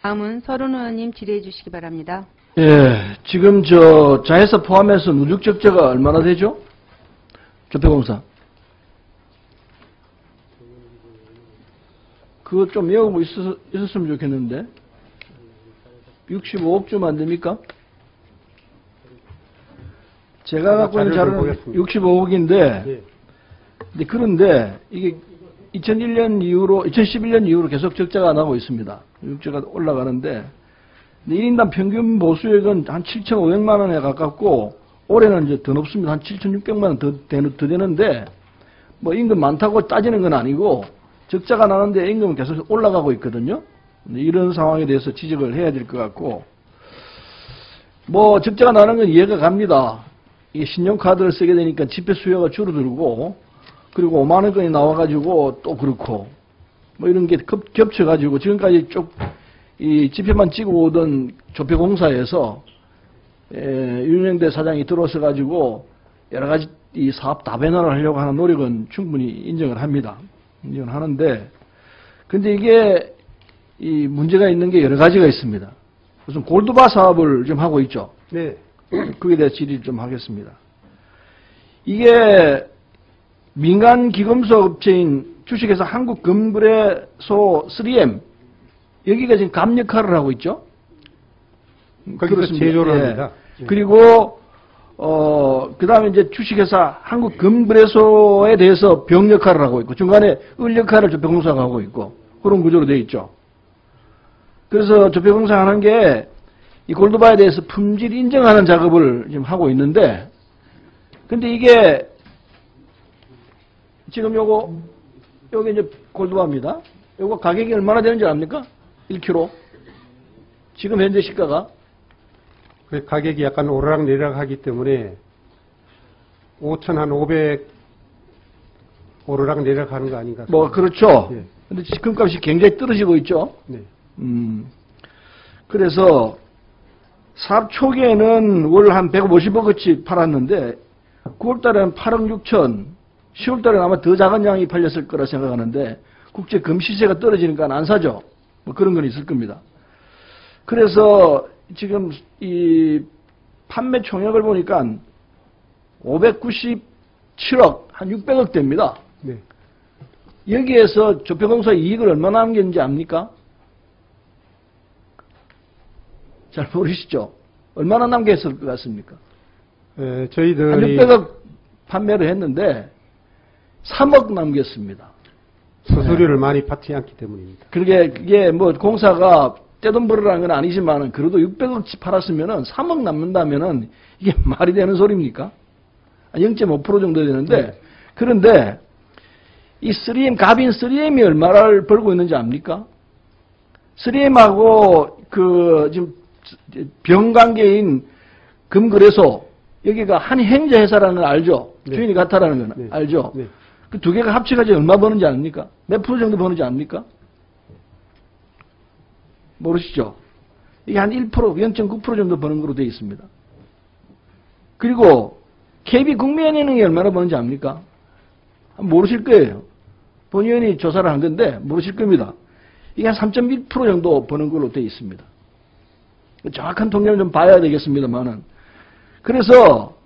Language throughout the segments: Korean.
다음은 서른 의원님 질의해 주시기 바랍니다. 예, 지금 자회사 포함해서 누적 적자가 얼마나 되죠? 조폐공사. 그거 좀 외우고 있었으면 좋겠는데. 65억 주면 안 됩니까? 제가 갖고 있는 자료는 65억인데, 그런데 이게 2011년 이후로 계속 적자가 나고 있습니다. 적자가 올라가는데, 1인당 평균 보수액은 한 7,500만 원에 가깝고, 올해는 이제 더 높습니다. 한 7,600만 원 더 되는데, 뭐 임금 많다고 따지는 건 아니고, 적자가 나는데 임금은 계속 올라가고 있거든요. 이런 상황에 대해서 지적을 해야 될 것 같고, 뭐 적자가 나는 건 이해가 갑니다. 이게 신용카드를 쓰게 되니까 지폐 수요가 줄어들고, 그리고 5만 원권이 나와가지고 또 그렇고, 뭐 이런 게 겹쳐가지고 지금까지 쭉 이 지폐만 찍고 오던 조폐공사에서 윤영대 사장이 들어서 가지고 여러 가지 이 사업 다변화를 하려고 하는 노력은 충분히 인정을 합니다. 인정을 하는데, 근데 이게 이 문제가 있는 게 여러 가지가 있습니다. 우선 골드바 사업을 좀 하고 있죠. 네. 그에 대해 질의를 좀 하겠습니다. 이게 민간 기금소 업체인 주식회사 한국금거래소 3M, 여기가 지금 감 역할을 하고 있죠. 거기서 제조를 합니다. 그리고 그 다음에 이제 주식회사 한국금거래소에 대해서 병 역할을 하고 있고, 중간에 을 역할을 조폐공사가 하고 있고, 그런 구조로 되어 있죠. 그래서 조폐공사가 하는 게 이 골드바에 대해서 품질 인정하는 작업을 지금 하고 있는데, 근데 이게 지금 요게 이제 골드바입니다. 요거 가격이 얼마나 되는지 압니까? 1kg. 지금 현재 시가가 그 가격이 약간 오르락내리락 하기 때문에 5,500 오르락내리락 하는 거 아닌가? 뭐 그렇죠. 예. 근데 지금 값이 굉장히 떨어지고 있죠. 네. 그래서 사업 초기에는 월 한 150억어치 팔았는데 9월달에는 8억 6천, 10월달에는 아마 더 작은 양이 팔렸을 거라 생각하는데 국제 금 시세가 떨어지니까 안 사죠. 뭐 그런 건 있을 겁니다. 그래서 지금 이 판매 총액을 보니까 597억, 한 600억 됩니다. 네. 여기에서 조폐공사 이익을 얼마나 남겼는지 압니까? 잘 모르시죠? 얼마나 남겼을 것 같습니까? 저희들이 한 600억 판매를 했는데 3억 남겼습니다. 수수료를 많이 받지 않기 때문입니다. 그게 뭐 공사가 떼돈 벌으라는 건 아니지만은 그래도 600억치 팔았으면은 3억 남는다면은 이게 말이 되는 소리입니까? 0.5% 정도 되는데, 네. 그런데 이 3M, 갑인 3M이 얼마를 벌고 있는지 압니까? 3M하고 지금 병관계인 금거래소, 여기가 한 행자 회사라는 걸 알죠? 네. 주인이 같다라는 건 네. 알죠? 네. 그 두 개가 합쳐가지고 얼마 버는지 압니까? 몇 프로 정도 버는지 압니까? 모르시죠? 이게 한 1%, 0.9% 정도 버는 거로 되어 있습니다. 그리고 KB국민은행이 얼마나 버는지 압니까? 모르실 거예요. 본의원이 조사를 한 건데 모르실 겁니다. 이게 한 3.1% 정도 버는 걸로 되어 있습니다. 정확한 통계를 좀 봐야 되겠습니다만은. 그래서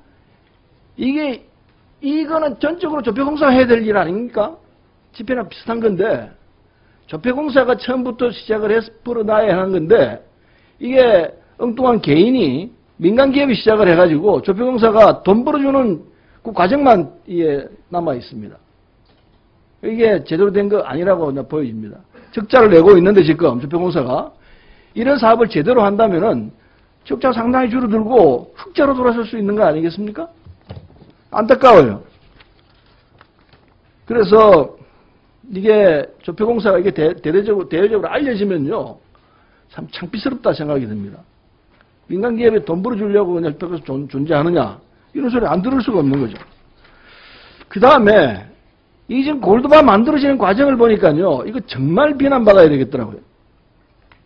이거는 전적으로 조폐공사가 해야 될 일 아닙니까? 지폐나 비슷한 건데, 조폐공사가 처음부터 시작을 해서 풀어놔야 하는 건데, 이게 엉뚱한 개인이, 민간기업이 시작을 해가지고, 조폐공사가 돈 벌어주는 그 과정만 남아 있습니다. 이게 제대로 된 거 아니라고 보여집니다. 적자를 내고 있는데 지금 조폐공사가 이런 사업을 제대로 한다면은 적자 상당히 줄어들고 흑자로 돌아설 수 있는 거 아니겠습니까? 안타까워요. 그래서 이게 조폐공사가 이게 대외적으로 알려지면요, 참 창피스럽다 생각이 듭니다. 민간 기업에 돈 벌어주려고 그냥 조폐공사 존재하느냐, 이런 소리 안 들을 수가 없는 거죠. 그 다음에 이 지금 골드바 만들어지는 과정을 보니까요, 이거 정말 비난받아야 되겠더라고요.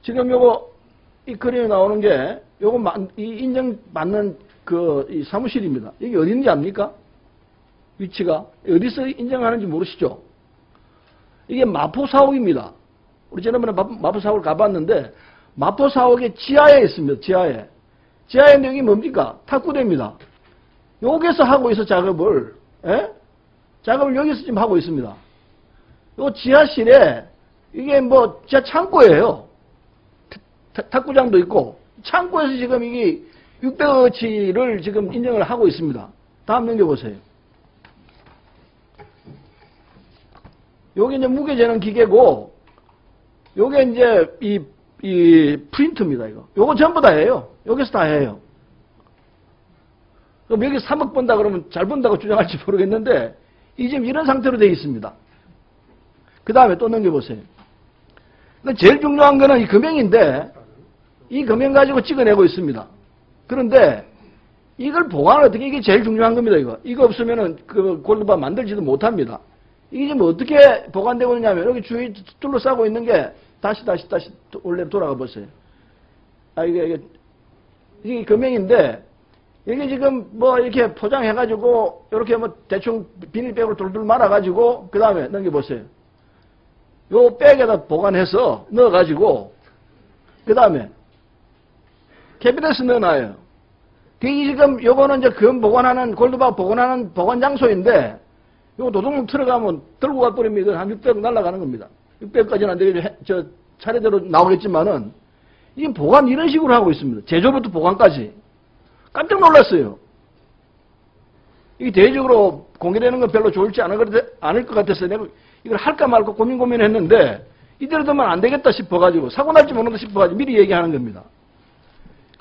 지금 이 그림에 나오는 게 이 인정받는 이 사무실입니다. 여기 어디 있는지 압니까? 위치가 어디서 인정하는지 모르시죠? 이게 마포 사옥입니다. 우리 지난번에 마포 사옥을 가봤는데 마포 사옥의 지하에 있습니다. 지하에. 지하에 있는 여기 뭡니까? 탁구대입니다. 여기서 하고 있어, 작업을. 예? 작업을 여기서 지금 하고 있습니다. 요 지하실에, 이게 뭐, 지하 창고예요. 탁구장도 있고, 창고에서 지금 이게 600억어치를 지금 인정을 하고 있습니다. 다음 넘겨보세요. 요게 이제 무게재는 기계고, 요게 이제 이 프린트입니다, 이거. 요거 전부 다 해요. 여기서 다 해요. 그럼 여기 3억 번다 그러면 잘 번다고 주장할지 모르겠는데, 이 지금 이런 상태로 되어 있습니다. 그 다음에 또 넘겨보세요. 제일 중요한 거는 이 금형인데, 이 금형 가지고 찍어내고 있습니다. 그런데, 이걸 보관을 어떻게, 이게 제일 중요한 겁니다, 이거. 이거 없으면은 그 골드바 만들지도 못합니다. 이게 지금 어떻게 보관되고 있냐면, 여기 주위 둘러싸고 있는 게, 다시 원래 돌아가 보세요. 이게 금형인데, 이게 지금 뭐 이렇게 포장해가지고, 이렇게 뭐 대충 비닐백으로 돌돌 말아가지고, 그 다음에 넘겨보세요. 요 백에다 보관해서 넣어가지고, 그 다음에 캐비넷에 넣어놔요. 이 지금 요거는 이제 금 보관하는, 골드바 보관하는 보관 장소인데, 요거 도둑놈 들어가면 들고 가버리면 한 600억 날아가는 겁니다. 600까지는 안 되겠죠. 차례대로 나오겠지만은, 이게 보관 이런 식으로 하고 있습니다. 제조부터 보관까지. 깜짝 놀랐어요. 이게 대외적으로 공개되는 건 별로 좋을지 않을 것 같아서 내가 이걸 할까 말까 고민했는데, 이대로 두면 안 되겠다 싶어가지고, 사고 날지 모른다 싶어가지고 미리 얘기하는 겁니다.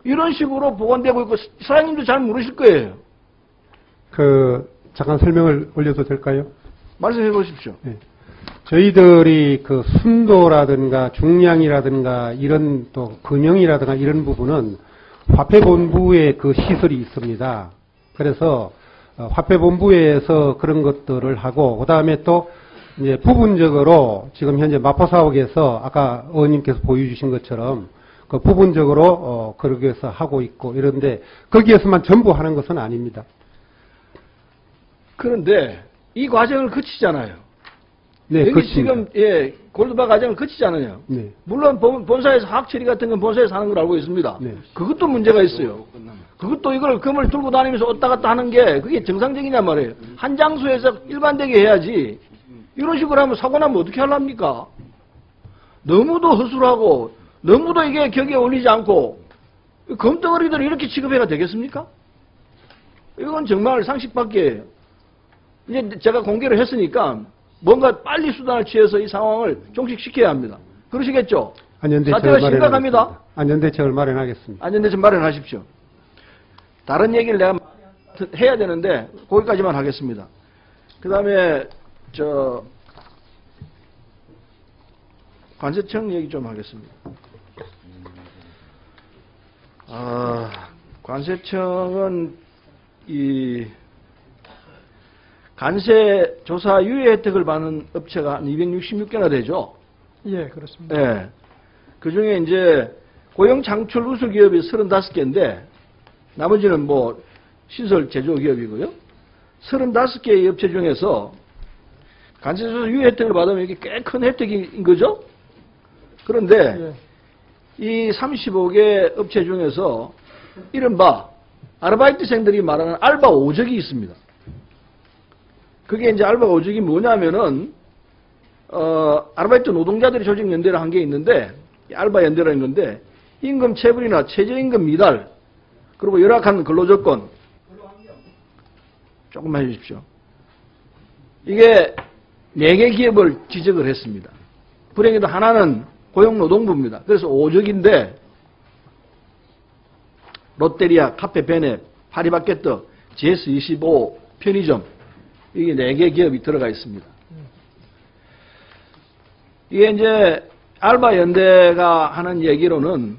이런 식으로 보관되고 있고, 사장님도 잘 모르실 거예요. 잠깐 설명을 올려도 될까요? 말씀해 보십시오. 네. 저희들이 그 순도라든가 중량이라든가 이런 또 금형이라든가 이런 부분은 화폐본부에 그 시설이 있습니다. 그래서 화폐본부에서 그런 것들을 하고, 그 다음에 또 이제 부분적으로 지금 현재 마포사옥에서 아까 의원님께서 보여주신 것처럼 그 부분적으로 그렇게 해서 하고 있고 이런데 거기에서만 전부 하는 것은 아닙니다. 그런데 이 과정을 거치잖아요. 네, 여기 그렇습니다. 지금 골드바 과정을 거치잖아요. 네. 물론 본사에서 화학 처리 같은 건 본사에서 하는 걸 알고 있습니다. 네. 그것도 문제가 있어요. 그것도 이걸 금을 들고 다니면서 왔다 갔다 하는 게 그게 정상적이냐 말이에요. 한 장소에서 일반되게 해야지. 이런 식으로 하면 사고 나면 어떻게 하랍니까? 너무도 허술하고 너무도 이게 격에 올리지 않고 금덩어리들을 이렇게 취급해가 되겠습니까? 이건 정말 상식 밖이에요. 이제 제가 공개를 했으니까 뭔가 빨리 수단을 취해서 이 상황을 종식시켜야 합니다. 그러시겠죠? 사태가 심각합니다. 안전대책을 마련하겠습니다. 안전대책 마련하십시오. 다른 얘기를 내가 해야 되는데 거기까지만 하겠습니다. 그 다음에 관세청 얘기 좀 하겠습니다. 관세청은 이 관세 조사 유예 혜택을 받는 업체가 한 266개나 되죠. 예, 그렇습니다. 예. 그 중에 이제 고용 창출 우수 기업이 35개인데 나머지는 뭐 시설 제조 기업이고요. 35개의 업체 중에서 관세 조사 유예 혜택을 받으면 이게 꽤 큰 혜택인 거죠. 그런데 이 35개 업체 중에서 이른바 아르바이트생들이 말하는 알바 오적이 있습니다. 그게 이제 알바 오적이 뭐냐면은 아르바이트 노동자들이 조직 연대를 한 게 있는데 알바 연대라는 건데 임금 체불이나 최저임금 미달 그리고 열악한 근로조건 조금만 해주십시오. 이게 4개 기업을 지적을 했습니다. 불행히도 하나는 고용노동부입니다. 그래서 오적인데 롯데리아, 카페베네, 파리바게뜨, GS25, 편의점 이게 4개 기업이 들어가 있습니다. 이게 이제 알바 연대가 하는 얘기로는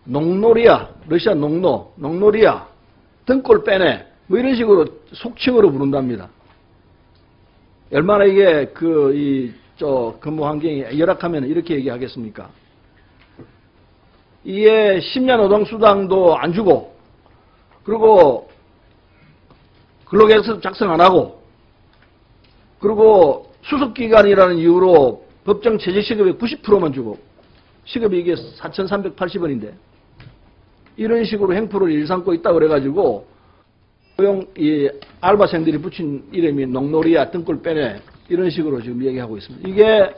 농노리아, 러시아 농노리아, 등골 빼네 뭐 이런 식으로 속칭으로 부른답니다. 얼마나 이게 근무 환경이 열악하면 이렇게 얘기하겠습니까? 이게 10년 노동수당도 안 주고, 그리고 근로계획서 작성 안 하고, 그리고 수습기간이라는 이유로 법정 최저시급의 90%만 주고, 시급이 이게 4,380원인데 이런 식으로 행포를 일삼고 있다 그래가지고 이 알바생들이 붙인 이름이 농놀이야 등골 빼내 이런 식으로 지금 얘기하고 있습니다. 이게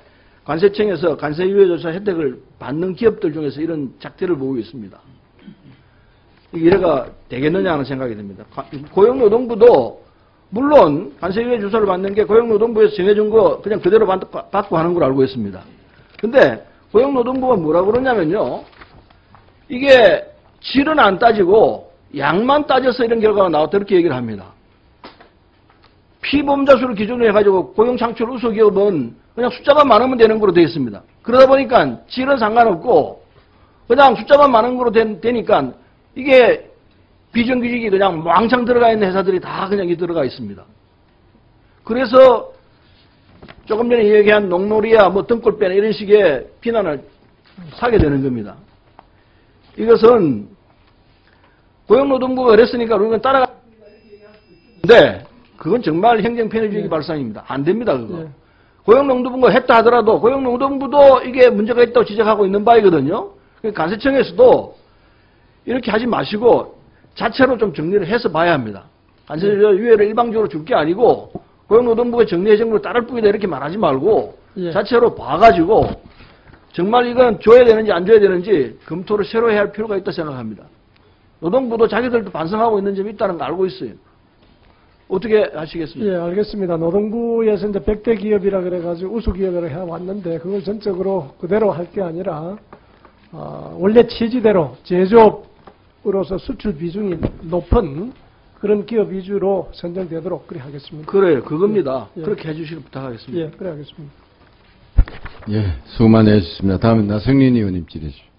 관세청에서 관세유예조사 혜택을 받는 기업들 중에서 이런 작태를 보고 있습니다. 이래가 되겠느냐 하는 생각이 듭니다. 고용노동부도 물론 관세유예조사를 받는 게 고용노동부에서 정해준 거 그냥 그대로 받고 하는 걸 알고 있습니다. 근데 고용노동부가 뭐라고 그러냐면요. 이게 질은 안 따지고 양만 따져서 이런 결과가 나왔다 이렇게 얘기를 합니다. 피보험자 수를 기준으로 해가지고 고용창출 우수기업은 그냥 숫자만 많으면 되는 거로 되어 있습니다. 그러다 보니까 질은 상관없고 그냥 숫자만 많은 거로 되니까 이게 비정규직이 그냥 왕창 들어가 있는 회사들이 다 그냥 들어가 있습니다. 그래서 조금 전에 얘기한 농놀이야 뭐 등골 빼나 이런 식의 비난을 사게 되는 겁니다. 이것은 고용노동부가 그랬으니까 우리는 따라가는데 그건 정말 행정편의주의 발상입니다. 안 됩니다, 그거. 고용노동부가 했다 하더라도 고용노동부도 이게 문제가 있다고 지적하고 있는 바이거든요. 관세청에서도 이렇게 하지 마시고 자체로 좀 정리를 해서 봐야 합니다. 관세유예를 일방적으로 줄 게 아니고 고용노동부가 정리해정으로 따를 뿐이다 이렇게 말하지 말고 자체로 봐가지고 정말 이건 줘야 되는지 안 줘야 되는지 검토를 새로 해야 할 필요가 있다 생각합니다. 노동부도 자기들도 반성하고 있는 점이 있다는 걸 알고 있어요. 어떻게 하시겠습니까? 예, 알겠습니다. 노동부에서 이제 100대 기업이라 그래가지고 우수기업으로 해왔는데 그걸 전적으로 그대로 할 게 아니라 원래 취지대로 제조업으로서 수출 비중이 높은 그런 기업 위주로 선정되도록 그렇게 하겠습니다. 그래요. 그겁니다. 예. 그렇게 해주시길 부탁하겠습니다. 예, 그래 하겠습니다. 예, 수고 많이 해주셨습니다. 다음은 나성린 의원님 질의주시죠.